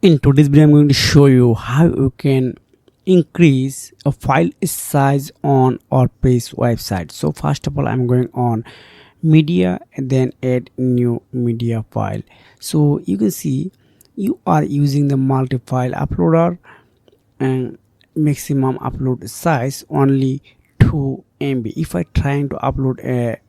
In today's video, I'm going to show you how you can increase a file size on WordPress website. So first of all, I'm going on media and then add new media file. So you can see you are using the multi-file uploader and maximum upload size only 2 MB. If I trying to upload a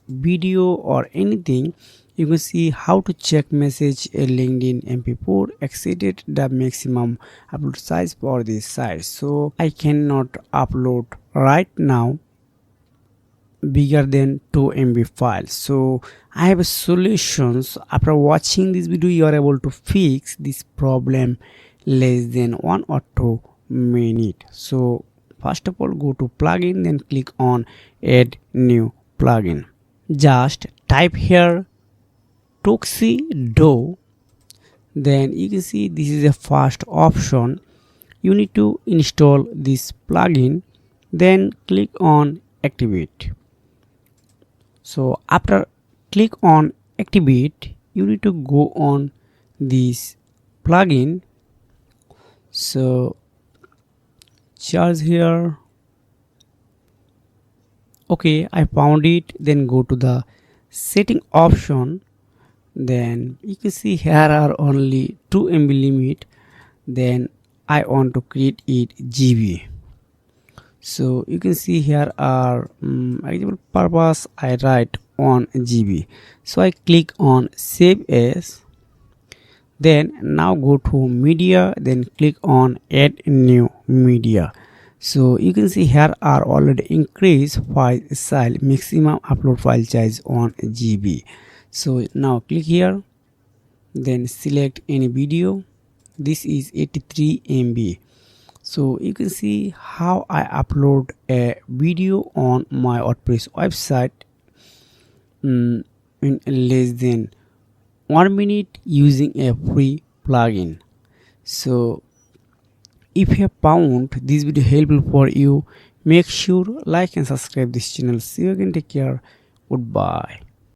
video or anything, you can see how to check message a LinkedIn mp4 exceeded the maximum upload size for this site, so I cannot upload right now bigger than 2 MB file. So I have a solutions. After watching this video, you are able to fix this problem less than 1 or 2 minutes. So first of all, go to plugin, then click on add new plugin. Just type here Tuxedo, then you can see this is the first option. You need to install this plugin, then click on activate. So after click on activate, you need to go on this plugin. So charge here. Okay, I found it. Then go to the setting option. Then you can see here are only 2 MB limit. Then I want to create it GB. So you can see here are example purpose I write on GB. So I click on save as. Then now go to media, then click on add new media. So you can see here are already increased file size, maximum upload file size on GB. So now click here, then select any video. This is 83 MB. So you can see how I upload a video on my WordPress website in less than 1 minute using a free plugin. So if you have found this video helpful for you, make sure like and subscribe this channel. See you again. Take care. Goodbye.